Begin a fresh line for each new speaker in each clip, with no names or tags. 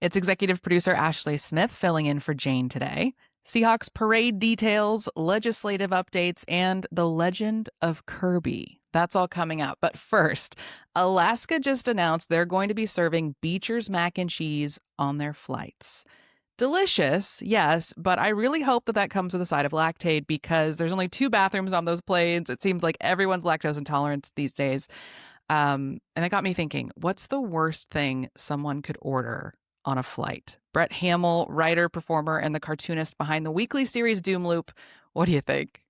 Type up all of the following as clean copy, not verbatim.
It's executive producer Ashley Smith filling in for Jane today. Seahawks Parade details, legislative updates, and the legend of Curby. That's all coming up. But first, Alaska just announced they're going to be serving Beecher's mac and cheese on their flights. Delicious, yes, but I really hope that that comes with a side of Lactaid because there's only 2 bathrooms on those planes. It seems like everyone's lactose intolerant these days. And it got me thinking, what's the worst thing someone could order on a flight? Brett Hamil, writer, performer, and the cartoonist behind the weekly series Doom Loop. What do you think?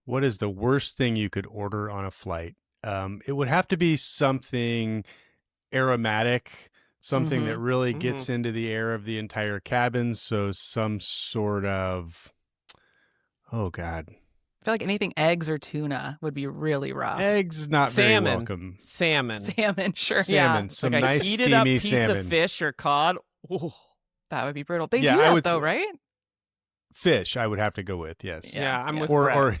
What is the worst thing you could order on a flight? It would have to be something aromatic, something that really gets into the air of the entire cabin. So some sort of, oh God.
I feel like anything eggs or tuna would be really rough.
Eggs, not very welcome.
Salmon,
sure.
Salmon,
Yeah.
some
like
nice
a heated
steamy
up piece
salmon.
of fish or cod. Ooh.
That would be brutal. They
Yeah,
do
I
that
would
though,
say-
right?
Fish, I would have to go with, yes.
Yeah, I'm with
Or,
Brett.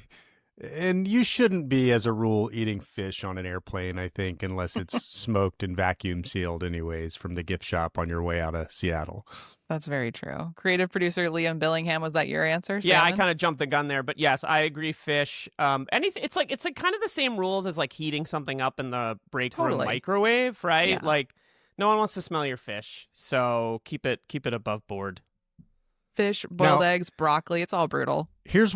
and you shouldn't be, as a rule, eating fish on an airplane, I think, unless it's smoked and vacuum sealed anyways from the gift shop on your way out of Seattle.
That's very true. Creative producer Liam Billingham, was that your answer?
Yeah, I
Salmon?
kind of jumped the gun there, but yes, I agree. Fish. Anything. It's like kind of the same rules as like heating something up in the break room
Totally.
microwave, right?
Yeah.
Like, no one wants to smell your fish, so keep it above board.
Fish, boiled
Now-
eggs, broccoli. It's all brutal.
Here's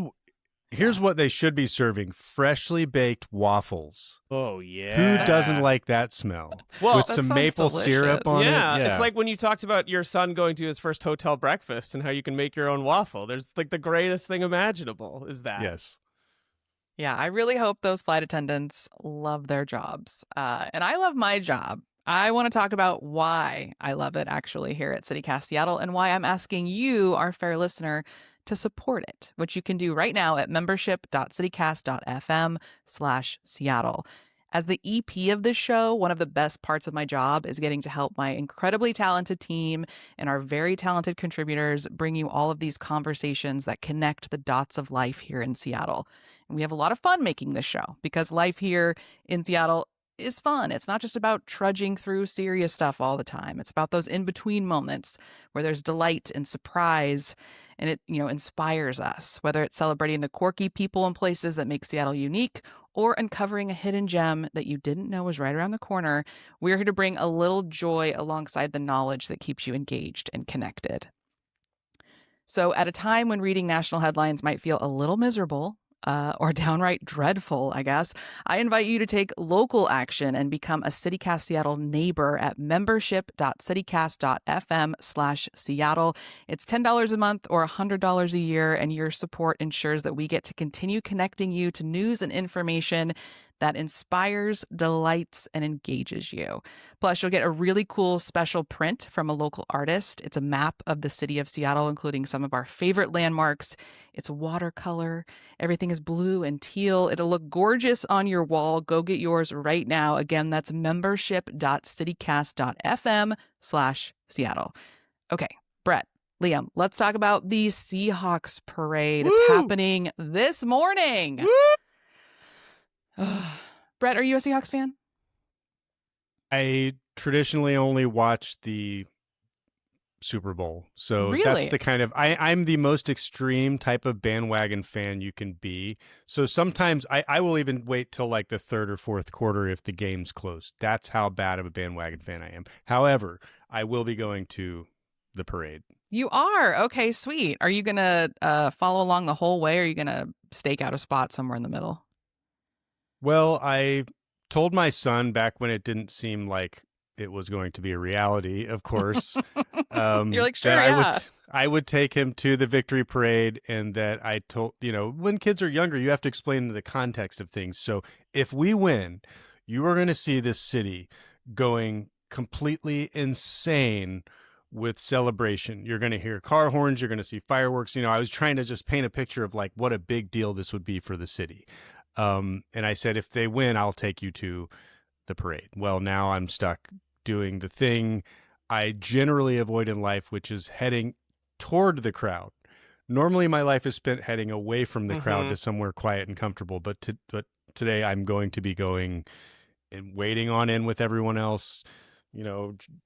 what they should be serving: freshly baked waffles.
Oh yeah.
Who doesn't like that smell?
Well,
With
that
some
sounds
maple
delicious.
syrup on
yeah,
it.
it's like when you talked about your son going to his first hotel breakfast and how you can make your own waffle. There's like the greatest thing imaginable is that.
Yes.
Yeah, I really hope those flight attendants love their jobs. And I love my job. I want to talk about why I love it actually here at CityCast Seattle and why I'm asking you, our fair listener, to support it, which you can do right now at membership.citycast.fm/Seattle. As the EP of this show, one of the best parts of my job is getting to help my incredibly talented team and our very talented contributors bring you all of these conversations that connect the dots of life here in Seattle. And we have a lot of fun making this show because life here in Seattle is fun. It's not just about trudging through serious stuff all the time. It's about those in-between moments where there's delight and surprise and it, inspires us, whether it's celebrating the quirky people and places that make Seattle unique or uncovering a hidden gem that you didn't know was right around the corner. We're here to bring a little joy alongside the knowledge that keeps you engaged and connected. So at a time when reading national headlines might feel a little miserable, or downright dreadful, I guess, I invite you to take local action and become a CityCast Seattle neighbor at membership.citycast.fm/Seattle. It's $10 a month or $100 a year, and your support ensures that we get to continue connecting you to news and information that inspires, delights, and engages you. Plus, you'll get a really cool special print from a local artist. It's a map of the city of Seattle, including some of our favorite landmarks. It's watercolor. Everything is blue and teal. It'll look gorgeous on your wall. Go get yours right now. Again, that's membership.citycast.fm/Seattle. Okay, Brett, Liam, let's talk about the Seahawks Parade.
Woo!
It's happening this morning.
Woo!
Brett, are you a Seahawks fan?
I traditionally only watch the Super Bowl. So
Really?
that's the kind of I'm the most extreme type of bandwagon fan you can be. So sometimes I will even wait till like the third or fourth quarter if the game's close. That's how bad of a bandwagon fan I am. However, I will be going to the parade.
You are? Okay, sweet. Are you going to follow along the whole way, or are you going to stake out a spot somewhere in the middle?
Well, I told my son back when it didn't seem like it was going to be a reality, of course.
You're like, sure,
that
yeah.
I would take him to the victory parade, and that I told, when kids are younger, you have to explain the context of things. So if we win, you are going to see this city going completely insane with celebration. You're going to hear car horns. You're going to see fireworks. I was trying to just paint a picture of like what a big deal this would be for the city. And I said, if they win, I'll take you to the parade. Well, now I'm stuck doing the thing I generally avoid in life, which is heading toward the crowd. Normally, my life is spent heading away from the crowd to somewhere quiet and comfortable. But today I'm going to be going and waiting on in with everyone else,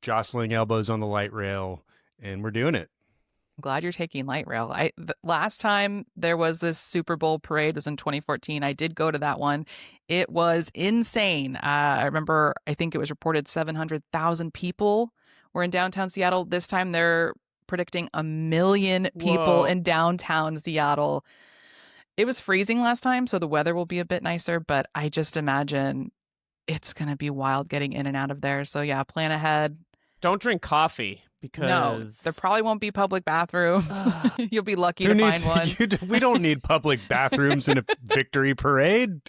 jostling elbows on the light rail, and we're doing it.
I'm glad you're taking light rail. Last time there was this Super Bowl parade was in 2014. I did go to that one. It was insane. I remember, I think it was reported 700,000 people were in downtown Seattle. This time they're predicting 1 million people in downtown Seattle. It was freezing last time, so the weather will be a bit nicer, but I just imagine it's going to be wild getting in and out of there. So yeah, plan ahead.
Don't drink coffee. Because
no, there probably won't be public bathrooms. You'll be lucky to find one.
We don't need public bathrooms in a victory parade.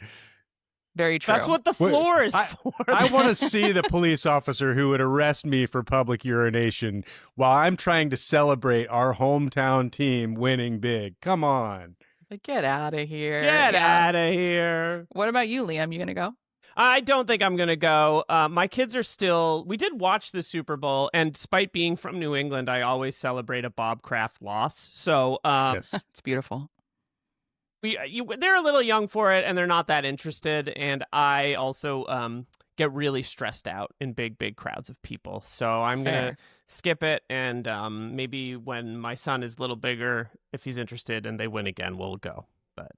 Very true.
That's what the floor is for.
I want to see the police officer who would arrest me for public urination while I'm trying to celebrate our hometown team winning big. Come on.
Get out of here.
Get out of here.
What about you, Liam? You going to go?
I don't think I'm going to go. My kids are still... We did watch the Super Bowl, and despite being from New England, I always celebrate a Bob Kraft loss. So
yes.
It's beautiful.
They're a little young for it, and they're not that interested. And I also get really stressed out in big, big crowds of people. So I'm going to skip it, and maybe when my son is a little bigger, if he's interested and they win again, we'll go. But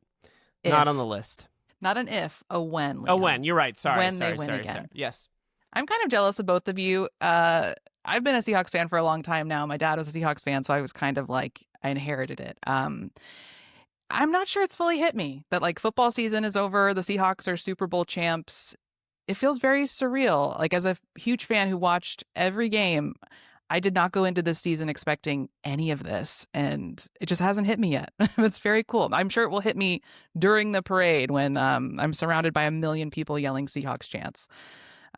not on the list.
Not an if, a when. Liam.
A when. You're right. Sorry.
When they win again.
Sorry. Yes.
I'm kind of jealous of both of you. I've been a Seahawks fan for a long time now. My dad was a Seahawks fan, so I was kind of like, I inherited it. I'm not sure it's fully hit me that like football season is over. The Seahawks are Super Bowl champs. It feels very surreal. Like as a huge fan who watched every game, I did not go into this season expecting any of this, and it just hasn't hit me yet. It's very cool. I'm sure it will hit me during the parade when I'm surrounded by 1 million people yelling Seahawks chants.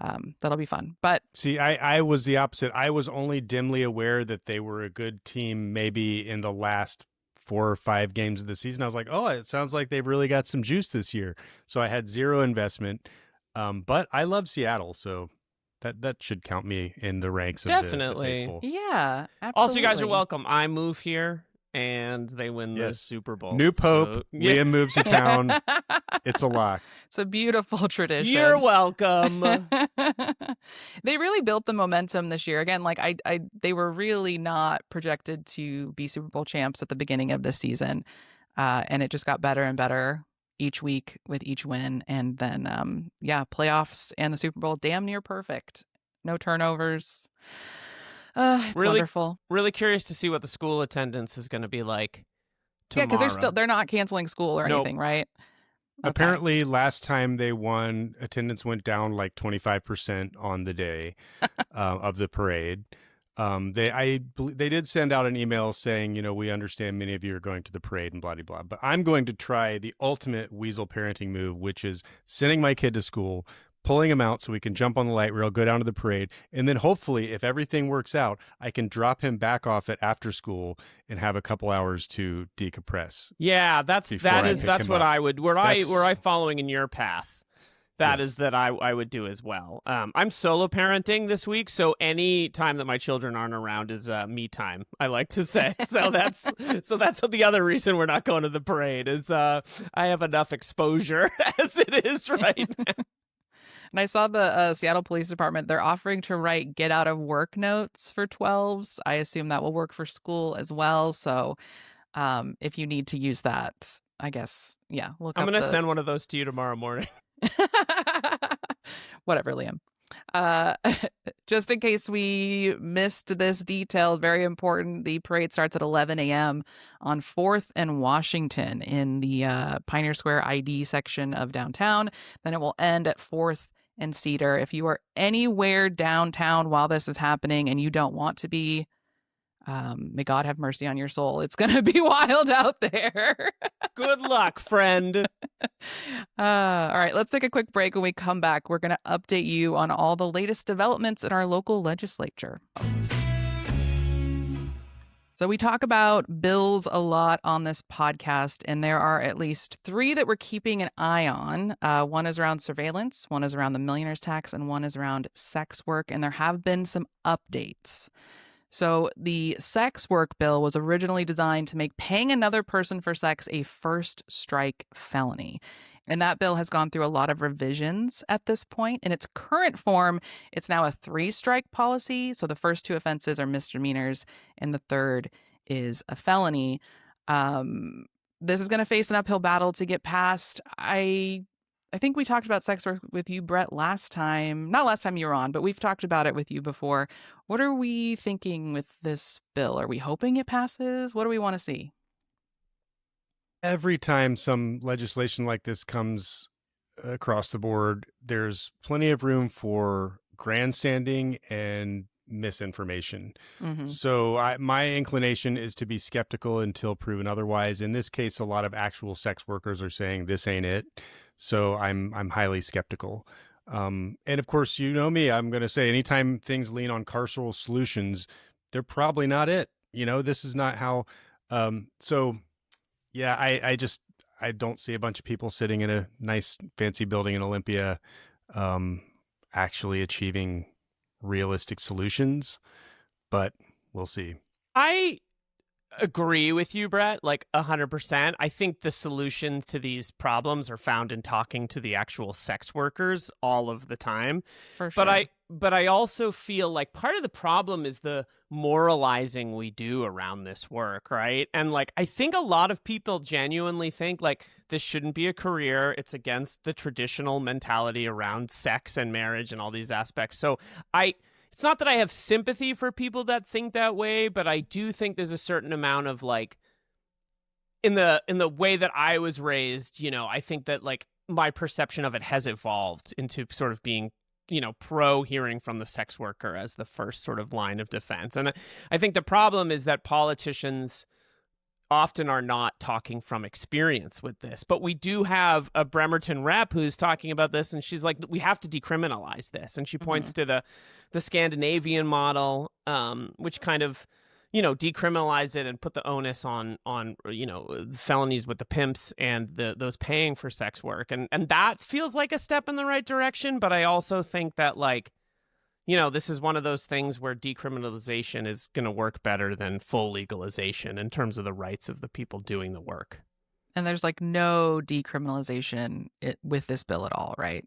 That'll be fun. But
see, I was the opposite. I was only dimly aware that they were a good team maybe in the last 4 or 5 games of the season. I was like, oh, it sounds like they've really got some juice this year. So I had zero investment. But I love Seattle, so that should count me in the ranks of the faithful.
Yeah, absolutely.
Also, you guys are welcome. I move here, and they win the Super Bowl.
New Pope. So, Liam moves to town. It's a lock.
It's a beautiful tradition.
You're welcome.
They really built the momentum this year. Again, like they were really not projected to be Super Bowl champs at the beginning of this season, and it just got better and better each week with each win. And then, playoffs and the Super Bowl, damn near perfect. No turnovers. It's wonderful.
Really curious to see what the school attendance is going to be like tomorrow.
Yeah, because they're not canceling school or anything, right? Okay.
Apparently, last time they won, attendance went down like 25% on the day of the parade. They did send out an email saying, we understand many of you are going to the parade and blah, blah, blah. But I'm going to try the ultimate weasel parenting move, which is sending my kid to school, pulling him out so we can jump on the light rail, go down to the parade. And then hopefully, if everything works out, I can drop him back off at after school and have a couple hours to decompress.
Yeah, that's what I would. Were I following in your path? That is that I would do as well. I'm solo parenting this week, so any time that my children aren't around is me time, I like to say. So that's the other reason we're not going to the parade is I have enough exposure as it is right now.
And I saw the Seattle Police Department, they're offering to write get out of work notes for 12s. I assume that will work for school as well. So if you need to use that, I guess, look up.
I'm going to send one of those to you tomorrow morning.
Whatever, Liam. Just in case we missed this detail, very important, the parade starts at 11 a.m. on 4th and Washington in the Pioneer Square ID section of downtown. Then it will end at 4th and Cedar. If you are anywhere downtown while this is happening and you don't want to be, may God have mercy on your soul. It's going to be wild out there.
Good luck, friend.
All right, let's take a quick break. When we come back, we're going to update you on all the latest developments in our local legislature. So we talk about bills a lot on this podcast, and there are at least 3 that we're keeping an eye on. One is around surveillance, one is around the Millionaires Tax, and one is around sex work, and there have been some updates. So the sex work bill was originally designed to make paying another person for sex a first strike felony. And that bill has gone through a lot of revisions at this point. In its current form, it's now a 3-strike policy. So the first 2 offenses are misdemeanors, and the third is a felony. This is going to face an uphill battle to get passed. I think we talked about sex work with you, Brett, last time. Not last time you were on, but we've talked about it with you before. What are we thinking with this bill? Are we hoping it passes? What do we want to see?
Every time some legislation like this comes across the board, there's plenty of room for grandstanding and misinformation.
Mm-hmm.
So my inclination is to be skeptical until proven otherwise. In this case, a lot of actual sex workers are saying this ain't it. So I'm highly skeptical. And of course, you know me, I'm going to say anytime things lean on carceral solutions, they're probably not it. This is not how. So yeah, I don't see a bunch of people sitting in a nice fancy building in Olympia actually achieving realistic solutions, but we'll see.
I agree with you, Brett, like 100%. I think the solution to these problems are found in talking to the actual sex workers all of the time.
For sure.
But I also feel like part of the problem is the moralizing we do around this work, right? And like I think a lot of people genuinely think like this shouldn't be a career. It's against the traditional mentality around sex and marriage and all these aspects. So it's not that I have sympathy for people that think that way, but I do think there's a certain amount of like in the way that I was raised, I think that like my perception of it has evolved into sort of being, pro hearing from the sex worker as the first sort of line of defense. And I think the problem is that politicians often are not talking from experience with this. But we do have a Bremerton rep who's talking about this, and she's like, we have to decriminalize this. And she points to the Scandinavian model, which kind of, decriminalize it and put the onus on felonies with the pimps and those paying for sex work. And that feels like a step in the right direction. But I also think that, like, this is one of those things where decriminalization is going to work better than full legalization in terms of the rights of the people doing the work.
And there's like no decriminalization with this bill at all, right?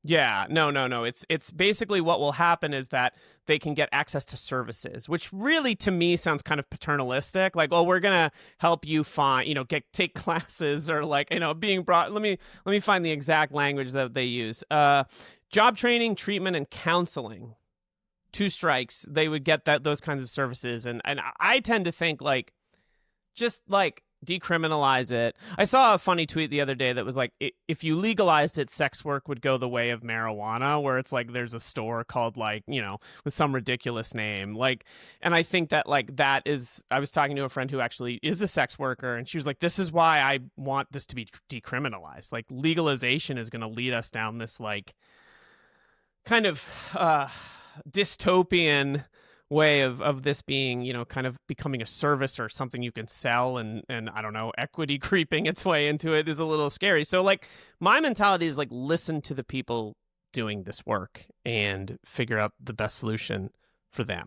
Yeah, no. It's basically what will happen is that they can get access to services, which really to me sounds kind of paternalistic. Like, oh, we're gonna help you find, take classes or like, being brought. Let me find the exact language that they use. Job training, treatment, and counseling. 2 strikes, they would get those kinds of services, and I tend to think like, just like decriminalize it. I saw a funny tweet the other day that was like, if you legalized it, sex work would go the way of marijuana, where it's like there's a store called like, with some ridiculous name. Like, and I think that like that is, I was talking to a friend who actually is a sex worker, and she was like, this is why I want this to be decriminalized. Like legalization is going to lead us down this like kind of dystopian way of this being, kind of becoming a service or something you can sell, and I don't know, equity creeping its way into it is a little scary. So like my mentality is like, listen to the people doing this work and figure out the best solution for them.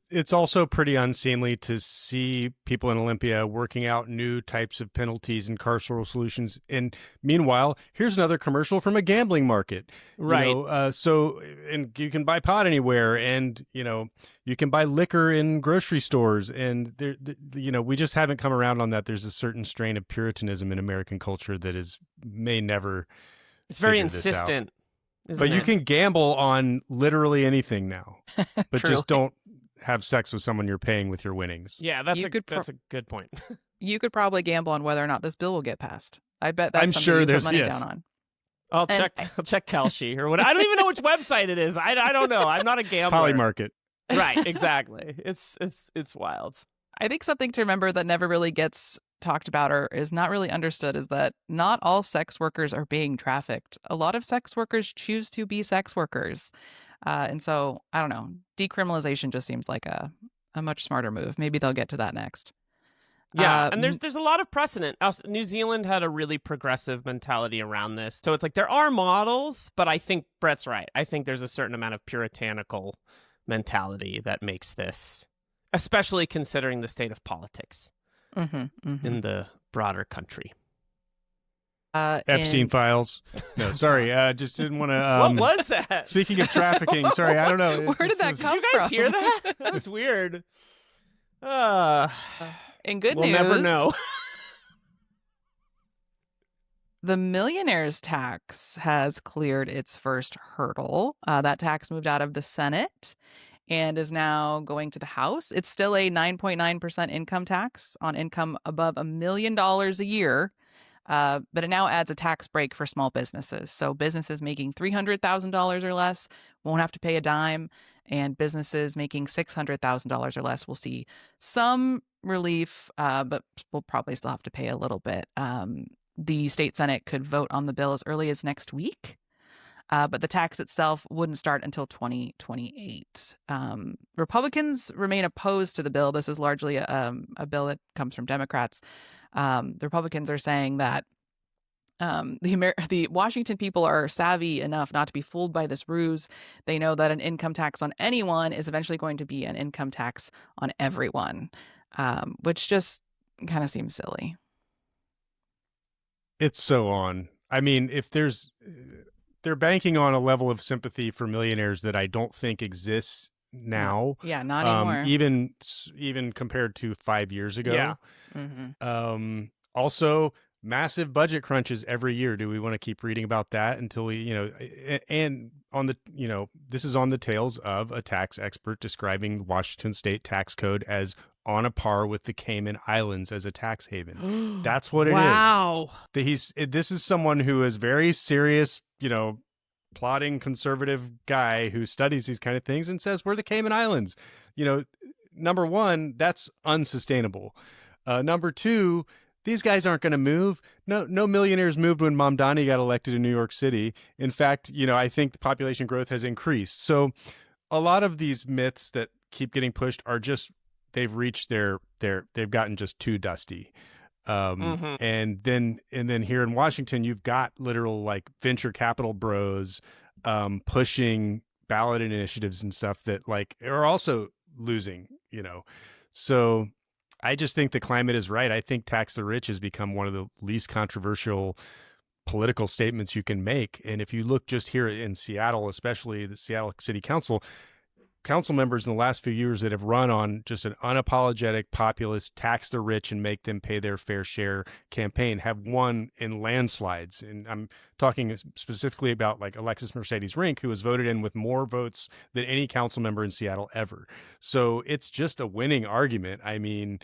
It's also pretty unseemly to see people in Olympia working out new types of penalties and carceral solutions. And meanwhile, here's another commercial from a gambling market.
Right.
So you can buy pot anywhere, and, you can buy liquor in grocery stores. And, we just haven't come around on that. There's a certain strain of Puritanism in American culture that may never.
It's very insistent.
But you can gamble on literally anything now, but just don't have sex with someone you're paying with your winnings.
Yeah, that's a good point.
You could probably gamble on whether or not this bill will get passed. I bet that's something
sure
you put money down on.
I'll check Kalshi or what. I don't even know which website it is. I don't know. I'm not a gambler.
Polymarket.
Right, exactly. It's wild.
I think something to remember that never really gets talked about or is not really understood is that not all sex workers are being trafficked. A lot of sex workers choose to be sex workers. And so, I don't know, decriminalization just seems like a much smarter move. Maybe they'll get to that next.
Yeah, and there's a lot of precedent. New Zealand had a really progressive mentality around this. So it's like there are models, but I think Brett's right. I think there's a certain amount of puritanical mentality that makes this, especially considering the state of politics in the broader country.
Epstein files. No, sorry. Just didn't want to.
What was that?
Speaking of trafficking, sorry, I don't know.
Where did that come from?
Did you guys hear that? That was weird.
In good
we'll
news,
never know.
The Millionaires Tax has cleared its first hurdle. That tax moved out of the Senate and is now going to the House. It's still a 9.9% income tax on income above $1 million a year, but it now adds a tax break for small businesses. So businesses making $300,000 or less won't have to pay a dime, and businesses making $600,000 or less will see some relief, but will probably still have to pay a little bit. The state Senate could vote on the bill as early as next week. But the tax itself wouldn't start until 2028. Republicans remain opposed to the bill. This is largely a bill that comes from Democrats. The Republicans are saying that the Washington people are savvy enough not to be fooled by this ruse. They know that an income tax on anyone is eventually going to be an income tax on everyone, which just kind of seems silly.
It's so on. I mean, if they're banking on a level of sympathy for millionaires that I don't think exists now.
Yeah, not anymore.
Even compared to 5 years ago.
Yeah.
Mm-hmm.
Also, massive budget crunches every year. Do we want to keep reading about that until we, and on the, this is on the tails of a tax expert describing Washington state tax code as on a par with the Cayman Islands as a tax haven. That's what it is.
Wow.
This is someone who is very serious, plotting conservative guy who studies these kind of things and says, we're the Cayman Islands. Number one, that's unsustainable. Number two, these guys aren't going to move. No millionaires moved when Mamdani got elected in New York City. In fact, I think the population growth has increased. So a lot of these myths that keep getting pushed are just, they've reached they've gotten just too dusty. And then here in Washington, you've got literal like venture capital bros pushing ballot initiatives and stuff that like are also losing, So I just think the climate is right. I think tax the rich has become one of the least controversial political statements you can make. And if you look just here in Seattle, especially the Seattle City Council members in the last few years that have run on just an unapologetic populist tax the rich and make them pay their fair share campaign have won in landslides. And I'm talking specifically about like Alexis Mercedes Rink, who was voted in with more votes than any council member in Seattle ever. So it's just a winning argument. I mean,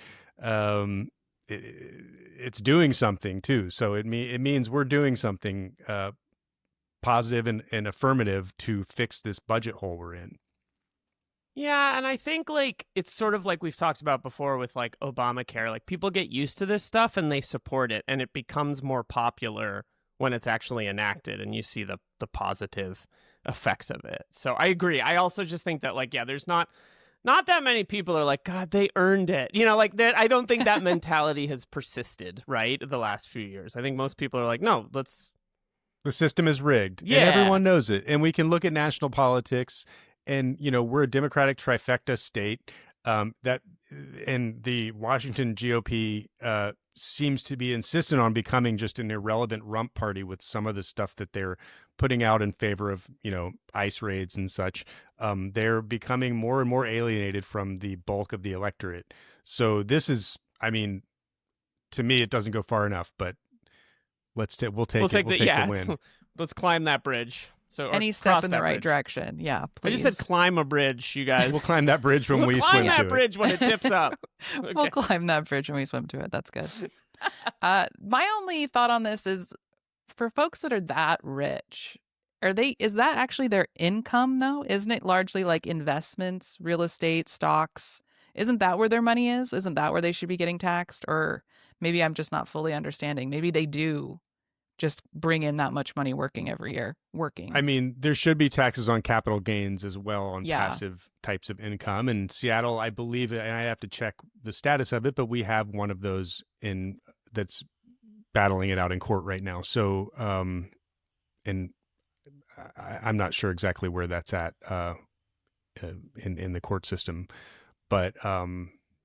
it's doing something too. So it means we're doing something positive and affirmative to fix this budget hole we're in.
Yeah, and I think like it's sort of like we've talked about before with like Obamacare. Like people get used to this stuff and they support it, and it becomes more popular when it's actually enacted and you see the positive effects of it. So I agree. I also just think that like, yeah, there's not that many people are like, God, they earned it. Like that. I don't think that mentality has persisted, right, the last few years. I think most people are like, no,
the system is rigged.
Yeah.
And everyone knows it. And we can look at national politics. And, we're a Democratic trifecta state and the Washington GOP seems to be insistent on becoming just an irrelevant rump party with some of the stuff that they're putting out in favor of, ICE raids and such. They're becoming more and more alienated from the bulk of the electorate. So this is, to me, it doesn't go far enough, but we'll take the win.
Let's climb that bridge. So
any step in the right direction. Yeah, please.
I just said climb a bridge, you guys.
We'll climb that bridge when we swim to it.
We'll climb that bridge when it tips up.
Okay. We'll climb that bridge when we swim to it. That's good. My only thought on this is for folks that are that rich, is that actually their income though? Isn't it largely like investments, real estate, stocks? Isn't that where their money is? Isn't that where they should be getting taxed? Or maybe I'm just not fully understanding. Maybe they do just bring in that much money working every year.
There should be taxes on capital gains as well on passive types of income. And Seattle, I believe, and I have to check the status of it, but we have one of those that's battling it out in court right now. So, and I'm not sure exactly where that's at in the court system, but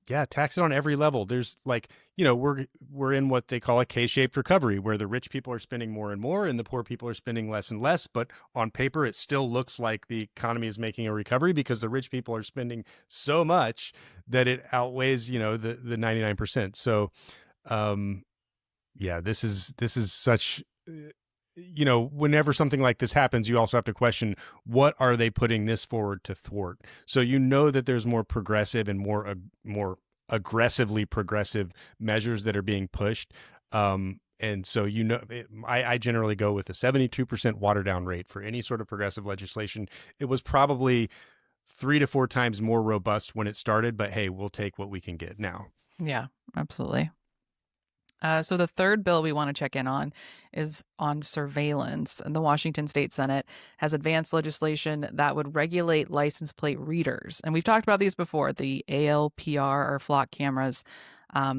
Yeah, tax it on every level. There's like, we're in what they call a K-shaped recovery, where the rich people are spending more and more and the poor people are spending less and less. But on paper, it still looks like the economy is making a recovery because the rich people are spending so much that it outweighs, the 99%. So, yeah, this is such, whenever something like this happens, you also have to question, what are they putting this forward to thwart? So that there's more progressive and more aggressively progressive measures that are being pushed. And so, I generally go with a 72% water down rate for any sort of progressive legislation. It was probably 3 to 4 times more robust when it started, but hey, we'll take what we can get now.
Yeah, absolutely. So the third bill we want to check in on is on surveillance. And the Washington State Senate has advanced legislation that would regulate license plate readers. And we've talked about these before, the ALPR or flock cameras.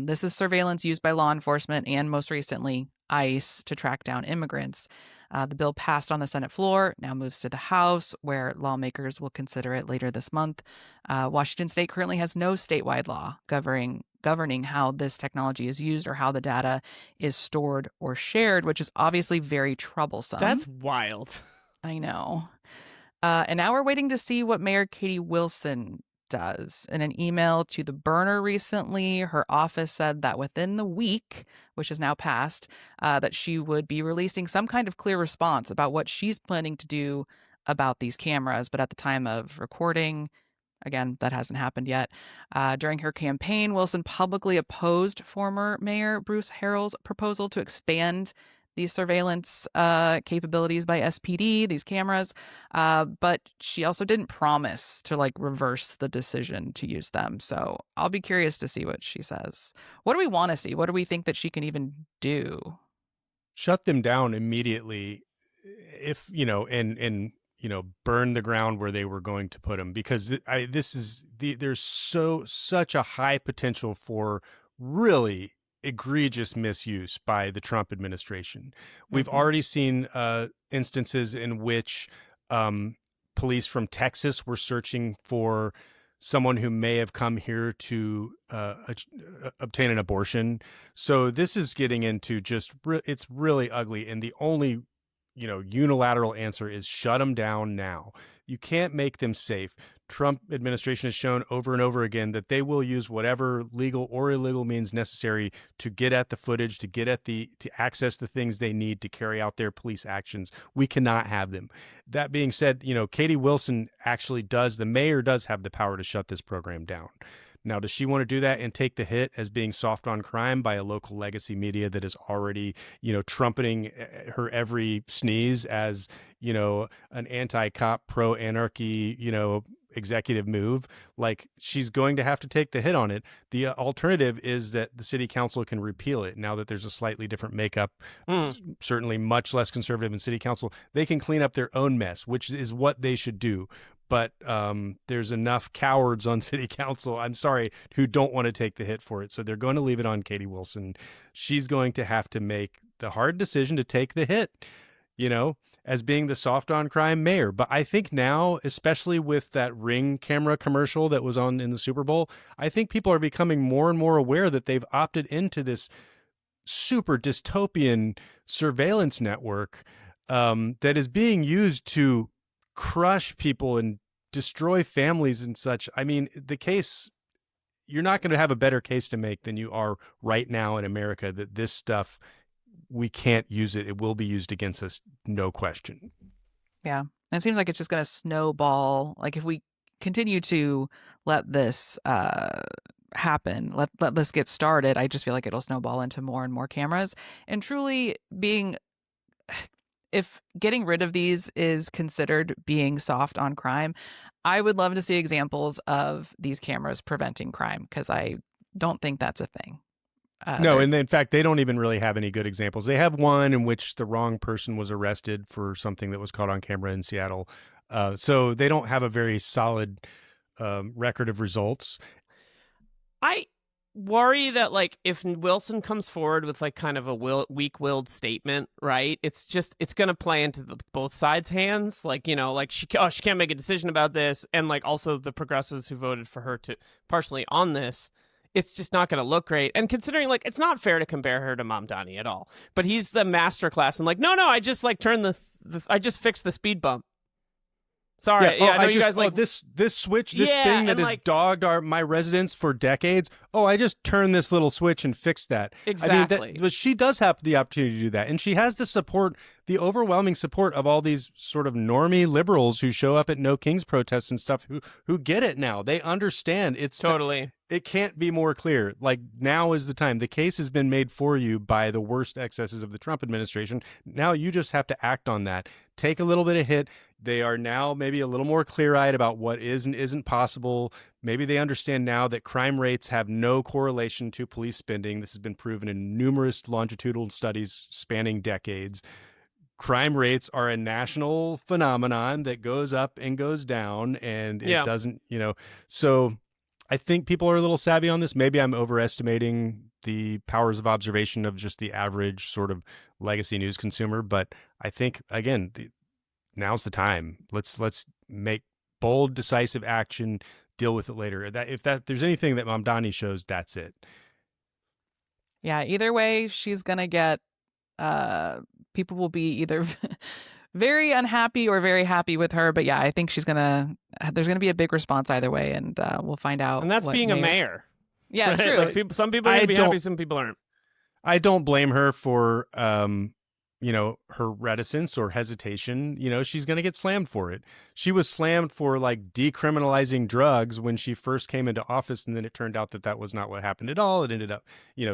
This is surveillance used by law enforcement and most recently ICE to track down immigrants. The bill passed on the Senate floor, now moves to the House, where lawmakers will consider it later this month. Washington State currently has no statewide law governing how this technology is used or how the data is stored or shared, which is obviously very troublesome.
That's wild.
I know. And now we're waiting to see what Mayor Katie Wilson does. In an email to the Burner recently, her office said that within the week, which is now passed, that she would be releasing some kind of clear response about what she's planning to do about these cameras. But at the time of recording, again, that hasn't happened yet. During her campaign, Wilson publicly opposed former Mayor Bruce Harrell's proposal to expand these surveillance capabilities by SPD, these cameras. But she also didn't promise to reverse the decision to use them. So I'll be curious to see what she says. What do we want to see? What do we think that she can even do?
Shut them down immediately if, and burn the ground where they were going to put them, because there's such a high potential for really egregious misuse by the Trump administration. We've already seen instances in which police from Texas were searching for someone who may have come here to obtain an abortion. So this is getting into it's really ugly. And the only unilateral answer is shut them down now. You can't make them safe. Trump administration has shown over and over again that they will use whatever legal or illegal means necessary to get at the footage, to access the things they need to carry out their police actions. We cannot have them. That being said, Katie Wilson the mayor does have the power to shut this program down. Now, does she want to do that and take the hit as being soft on crime by a local legacy media that is already, trumpeting her every sneeze as, an anti-cop, pro-anarchy, executive move? She's going to have to take the hit on it. The alternative is that the city council can repeal it. Now that there's a slightly different makeup, certainly much less conservative in city council, they can clean up their own mess, which is what they should do. But there's enough cowards on city council, I'm sorry, who don't want to take the hit for it. So they're going to leave it on Katie Wilson. She's going to have to make the hard decision to take the hit, as being the soft on crime mayor. But I think now, especially with that Ring camera commercial that was on in the Super Bowl, I think people are becoming more and more aware that they've opted into this super dystopian surveillance network that is being used to crush people and destroy families and such. I mean, you're not going to have a better case to make than you are right now in America that this stuff, we can't use it. It will be used against us, no question.
Yeah. It seems like it's just going to snowball. If we continue to let this happen, let this get started, I just feel like it'll snowball into more and more cameras. And truly if getting rid of these is considered being soft on crime, I would love to see examples of these cameras preventing crime, because I don't think that's a thing.
No, and in fact, they don't even really have any good examples. They have one in which the wrong person was arrested for something that was caught on camera in Seattle. So they don't have a very solid record of results.
I worry that if Wilson comes forward with kind of a weak-willed statement, right, it's going to play into both sides' hands. She can't make a decision about this, and also the progressives who voted for her to partially on this, it's just not going to look great. And considering, like, it's not fair to compare her to Mamdani at all. But he's the masterclass. And like, no, I just like I just fixed the speed bump. Sorry, I know you guys like
this switch, this thing that has like, dogged my residents for decades. Oh, I just turned this little switch and fixed that.
Exactly.
I mean, but she does have the opportunity to do that, and she has the support, the overwhelming support of all these sort of normie liberals who show up at No Kings protests and stuff. Who get it now? They understand. It's
totally.
It can't be more clear. Like, now is the time. The case has been made for you by the worst excesses of the Trump administration. Now you just have to act on that. Take a little bit of hit. They are now maybe a little more clear-eyed about what is and isn't possible. Maybe they understand now that crime rates have no correlation to police spending. This has been proven in numerous longitudinal studies spanning decades. Crime rates are a national phenomenon that goes up and goes down, and it doesn't, so I think people are a little savvy on this. Maybe I'm overestimating the powers of observation of just the average sort of legacy news consumer, but I think, again, now's the time. Let's make bold, decisive action, deal with it later. If there's anything that Mamdani shows, that's it.
Yeah, either way, she's going to get, people will be either very unhappy or very happy with her. But yeah, I think there's going to be a big response either way, and we'll find out.
And that's being a mayor.
Yeah,
right?
True.
Like some people are going to be happy, some people aren't.
I don't blame her for, her reticence or hesitation. She's going to get slammed for it. She was slammed for like decriminalizing drugs when she first came into office, and then it turned out that was not what happened at all. It ended up,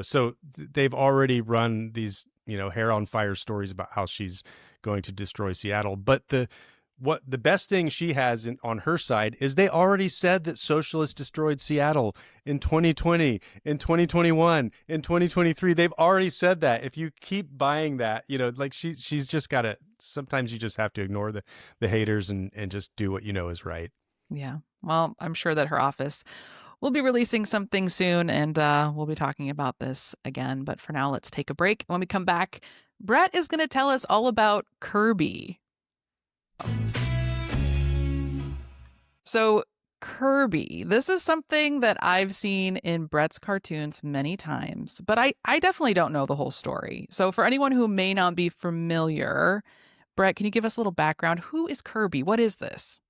so they've already run these, hair on fire stories about how she's going to destroy Seattle. But the best thing she has on her side is they already said that socialists destroyed Seattle in 2020, in 2021, in 2023. They've already said that. If you keep buying that, like she's just got to, sometimes you just have to ignore the haters and just do what you know is right.
Yeah. Well, I'm sure that her office will be releasing something soon, and we'll be talking about this again. But for now, let's take a break. When we come back, Brett is going to tell us all about Curby. So Curby, this is something that I've seen in Brett's cartoons many times, but I definitely don't know the whole story. So for anyone who may not be familiar, Brett, can you give us a little background? Who is Curby? What is this?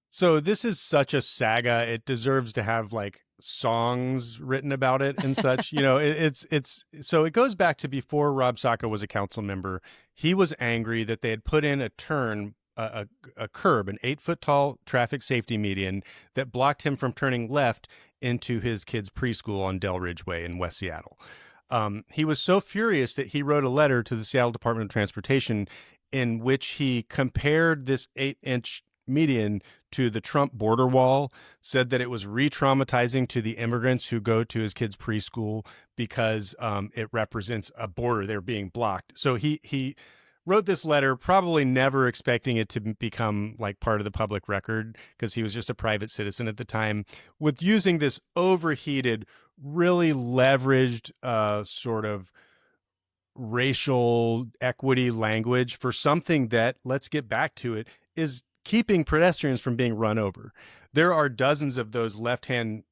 So this is such a saga. It deserves to have like songs written about it and such. It's so it goes back to before Rob Saka was a council member. He was angry that they had put in a curb, an 8-foot-tall traffic safety median that blocked him from turning left into his kids' preschool on Del Ridge Way in West Seattle. He was so furious that he wrote a letter to the Seattle Department of Transportation in which he compared this 8-inch median to the Trump border wall, said that it was re-traumatizing to the immigrants who go to his kids' preschool because it represents a border. They're being blocked. So he wrote this letter, probably never expecting it to become like part of the public record because he was just a private citizen at the time, with using this overheated, really leveraged sort of racial equity language for something that, let's get back to it, is keeping pedestrians from being run over. There are dozens of those left-hand,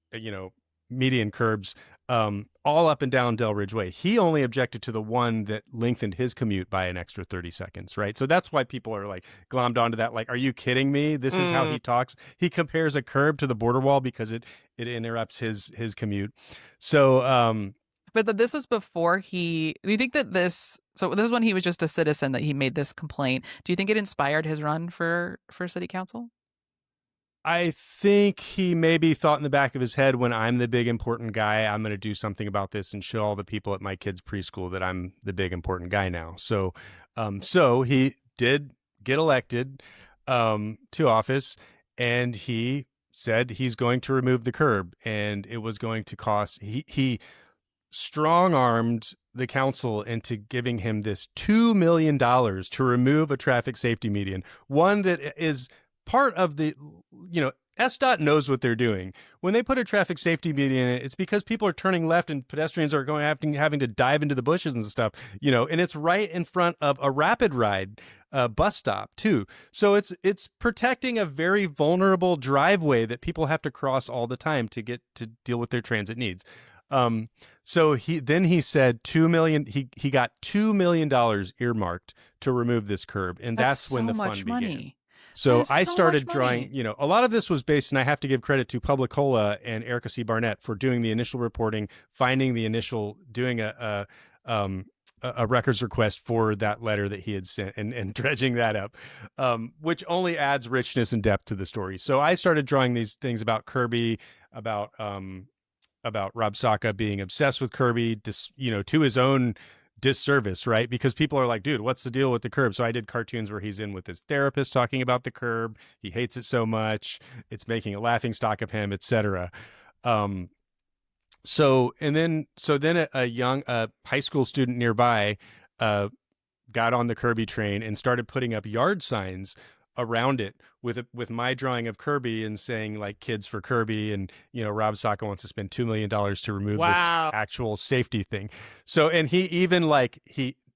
median curbs all up and down Del Ridge Way. He only objected to the one that lengthened his commute by an extra 30 seconds, right? So that's why people are like glommed onto that. Like, are you kidding me? This is how he talks. He compares a curb to the border wall because it interrupts his commute. So,
but this was before do you think that so this is when he was just a citizen that he made this complaint. Do you think it inspired his run for city council?
I think he maybe thought in the back of his head, when I'm the big important guy, I'm going to do something about this and show all the people at my kids' preschool that I'm the big important guy now. So, so he did get elected to office, and he said he's going to remove the curb, and it was going to cost. He strong-armed the council into giving him this $2 million to remove a traffic safety median, one that is part of the, SDOT knows what they're doing. When they put a traffic safety median in it, it's because people are turning left and pedestrians are having to dive into the bushes and stuff, and it's right in front of a rapid ride bus stop too. So it's protecting a very vulnerable driveway that people have to cross all the time to get to deal with their transit needs. So he said $2 million. He got $2 million earmarked to remove this curb, and that's when the fun began. So I started drawing. A lot of this was based, and I have to give credit to Publicola and Erica C. Barnett for doing the initial reporting, doing a records request for that letter that he had sent, and dredging that up, which only adds richness and depth to the story. So I started drawing these things about Curby, about Rob Saga being obsessed with Curby, to his own disservice, right? Because people are like, dude, what's the deal with the curb? So I did cartoons where he's in with his therapist talking about the curb. He hates it so much. It's making a laughing stock of him, etc. So then a young high school student nearby got on the Curby train and started putting up yard signs around it with my drawing of Curby and saying like kids for Curby, and Rob Saga wants to spend $2 million to remove this actual safety thing. So, and he even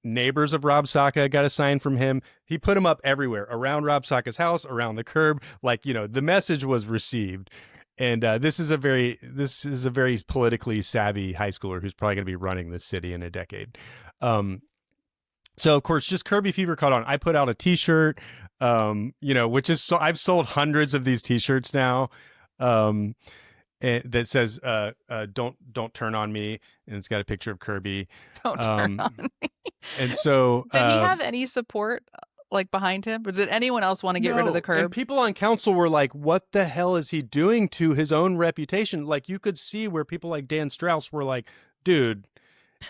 neighbors of Rob Saga got a sign from him. He put them up everywhere around Rob Saga's house, around the curb. The message was received. And this is a very politically savvy high schooler who's probably going to be running this city in a decade. So of course, just Curby fever caught on. I put out a T-shirt, which is I've sold hundreds of these T-shirts now, and that says "Don't turn on me," and it's got a picture of Curby.
Don't turn on me.
And so,
did he have any support behind him? Or did anyone else want to get rid of the curb?
And people on council were like, "What the hell is he doing to his own reputation?" You could see where people like Dan Strauss were like, "Dude."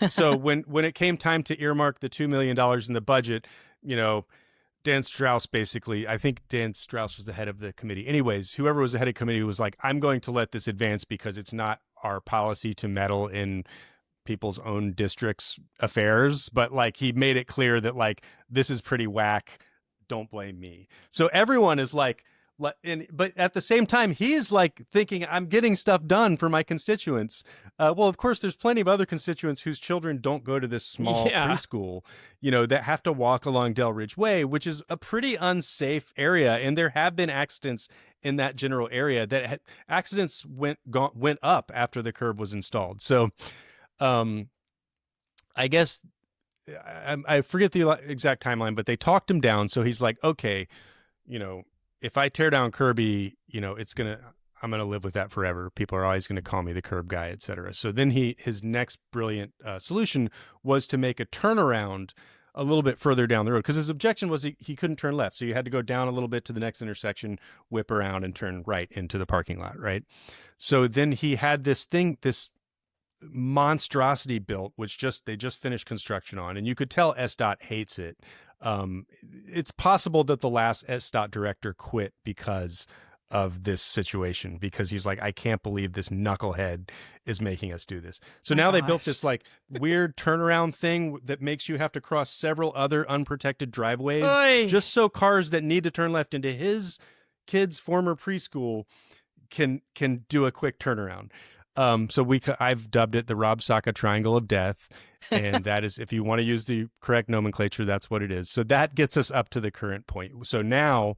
So when it came time to earmark the $2 million in the budget, Dan Strauss I think Dan Strauss was the head of the committee. Anyways, whoever was the head of the committee was like, I'm going to let this advance because it's not our policy to meddle in people's own districts' affairs. But he made it clear that this is pretty whack. Don't blame me. So everyone is but at the same time, he's thinking, I'm getting stuff done for my constituents. Well, of course, there's plenty of other constituents whose children don't go to this small preschool, that have to walk along Del Ridge Way, which is a pretty unsafe area. And there have been accidents in that general area accidents went up after the curb was installed. So I guess I forget the exact timeline, but they talked him down. So he's like, okay, if I tear down Curby, I'm going to live with that forever. People are always going to call me the curb guy, et cetera. So then his next brilliant solution was to make a turnaround a little bit further down the road, because his objection was he couldn't turn left. So you had to go down a little bit to the next intersection, whip around and turn right into the parking lot. Right. So then he had this monstrosity built, which they just finished construction on. And you could tell SDOT hates it. It's possible that the last SDOT director quit because of this situation, because he's like, I can't believe this knucklehead is making us do this. So now they built this weird turnaround thing that makes you have to cross several other unprotected driveways just so cars that need to turn left into his kid's former preschool can do a quick turnaround. So I've dubbed it the Rob Saga Triangle of Death, and that is, if you want to use the correct nomenclature, that's what it is. So that gets us up to the current point. So now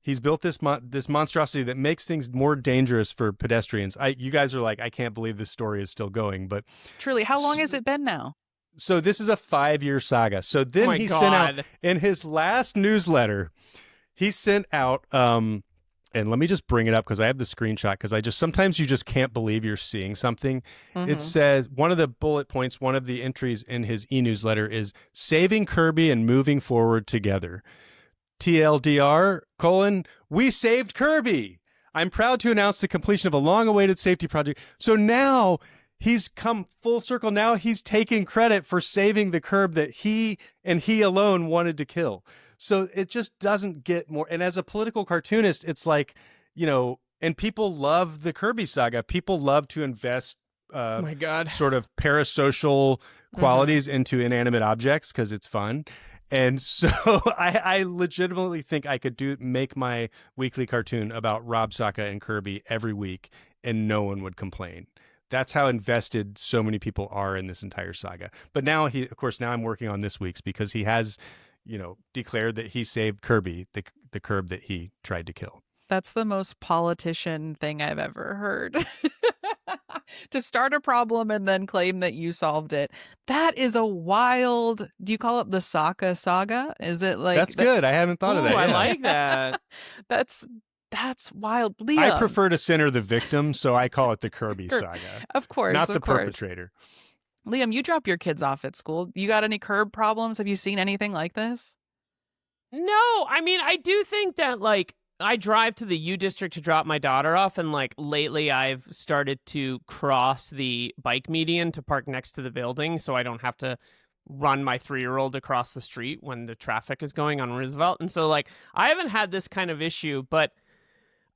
he's built this monstrosity that makes things more dangerous for pedestrians. You guys are like, I can't believe this story is still going, but
truly, how long has it been now?
So this is a 5-year saga. So then sent out in his last newsletter, he sent out, and let me just bring it up because I have the screenshot, because sometimes you just can't believe you're seeing something. Mm-hmm. It says, one of the bullet points, one of the entries in his e-newsletter is saving Curby and moving forward together. TLDR, we saved Curby. I'm proud to announce the completion of a long-awaited safety project. So now he's come full circle. Now he's taking credit for saving the curb that he alone wanted to kill. So it just doesn't get more. And as a political cartoonist, it's and people love the Curby saga. People love to invest sort of parasocial qualities into inanimate objects because it's fun. And so I legitimately think I could make my weekly cartoon about Rob, Saka, and Curby every week, and no one would complain. That's how invested so many people are in this entire saga. But now now I'm working on this week's because he has, declared that he saved Curby, the curb that he tried to kill.
That's the most politician thing I've ever heard. To start a problem and then claim that you solved it. That is a wild. Do you call it the Saka saga? Is it like
That's good. I haven't thought of that.
I like that.
That's wild. Liam.
I prefer to center the victim, so I call it the Curby saga.
Of course,
not the
course.
perpetrator.
Liam, you drop your kids off at school. You got any curb problems? Have you seen anything like this?
No, I mean, I do think that I drive to the U District to drop my daughter off, and lately I've started to cross the bike median to park next to the building so I don't have to run my 3-year-old across the street when the traffic is going on Roosevelt. And so I haven't had this kind of issue, but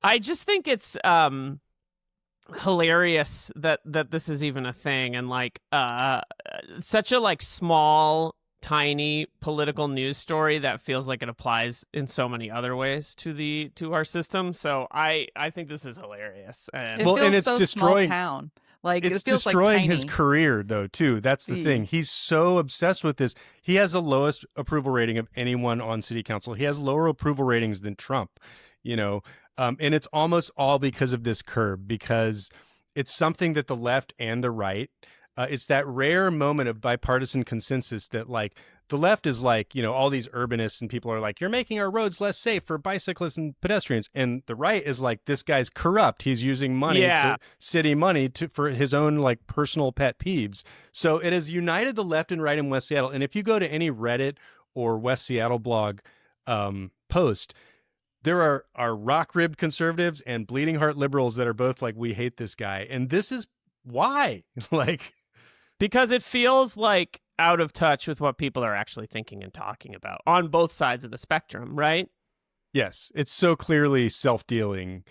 I just think it's hilarious that this is even a thing, and such a small, tiny political news story that feels like it applies in so many other ways to our system. So I think this is hilarious. And
it's so destroying small town.
It's destroying his career though too. That's the thing. He's so obsessed with this. He has the lowest approval rating of anyone on city council. He has lower approval ratings than Trump, and it's almost all because of this curb, because it's something that the left and the right, it's that rare moment of bipartisan consensus that the left is all these urbanists and people are like, you're making our roads less safe for bicyclists and pedestrians. And the right is like, this guy's corrupt. He's using city money for his own personal pet peeves. So it has united the left and right in West Seattle. And if you go to any Reddit or West Seattle blog post, there are rock-ribbed conservatives and bleeding heart liberals that are both we hate this guy. And this is why.
Because it feels out of touch with what people are actually thinking and talking about on both sides of the spectrum, right?
Yes, it's so clearly self-dealing.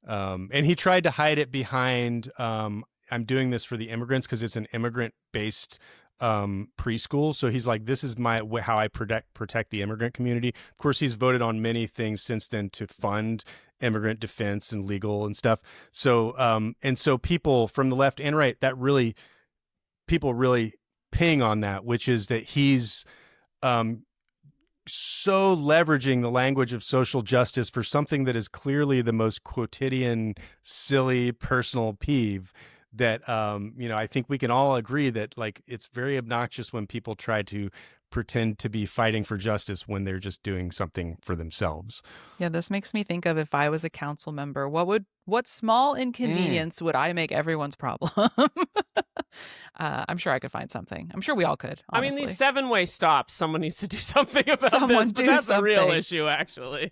And he tried to hide it behind, I'm doing this for the immigrants because it's an immigrant-based preschool. So he's like, this is how I protect the immigrant community. Of course, he's voted on many things since then to fund immigrant defense and legal and stuff. So, so people from the left and right, people really ping on that, which is that he's so leveraging the language of social justice for something that is clearly the most quotidian, silly, personal peeve that, I think we can all agree that it's very obnoxious when people try to pretend to be fighting for justice when they're just doing something for themselves.
Yeah, this makes me think of if I was a council member, what small inconvenience would I make everyone's problem? I'm sure I could find something. I'm sure we all could. Honestly.
I mean, these 7-way stops, someone needs to do something about this, but that's a real issue, actually.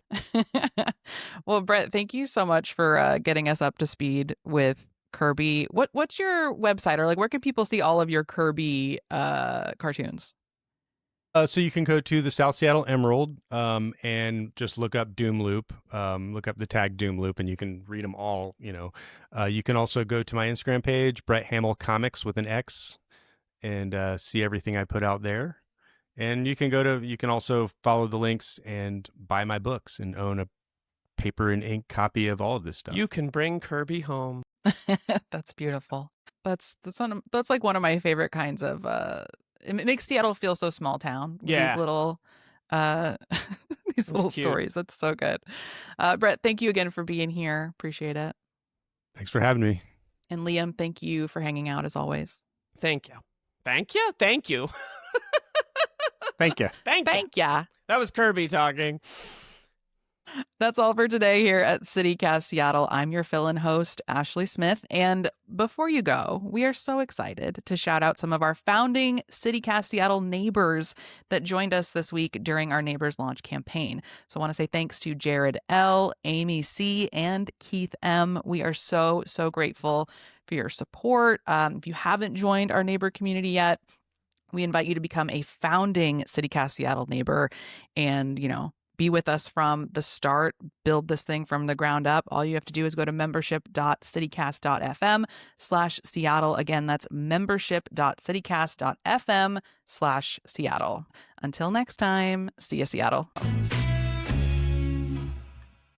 Well, Brett, thank you so much for getting us up to speed with Curby. What's your website, or where can people see all of your Curby cartoons?
So you can go to the South Seattle Emerald and just look up Doom Loop, look up the tag Doom Loop, and you can read them all. You can also go to my Instagram page, Brett Hamil Comics with an X, and see everything I put out there. And you can also follow the links and buy my books and own a paper and ink copy of all of this stuff.
You can bring Curby home.
That's beautiful. That's one of my favorite kinds of. It makes Seattle feel so small town.
Yeah.
These little, these little stories. That's so good. Brett, thank you again for being here. Appreciate it.
Thanks for having me.
And Liam, thank you for hanging out as always.
Thank you. Thank you. Thank you.
Thank you.
Thank you.
That was Curby talking.
That's all for today here at CityCast Seattle. I'm your fill-in host, Ashley Smith. And before you go, we are so excited to shout out some of our founding CityCast Seattle neighbors that joined us this week during our Neighbors Launch campaign. So I want to say thanks to Jared L., Amy C., and Keith M. We are so, so grateful for your support. If you haven't joined our neighbor community yet, we invite you to become a founding CityCast Seattle neighbor and, be with us from the start, build this thing from the ground up. All you have to do is go to membership.citycast.fm/Seattle. Again, that's membership.citycast.fm/Seattle. Until next time, see you, Seattle.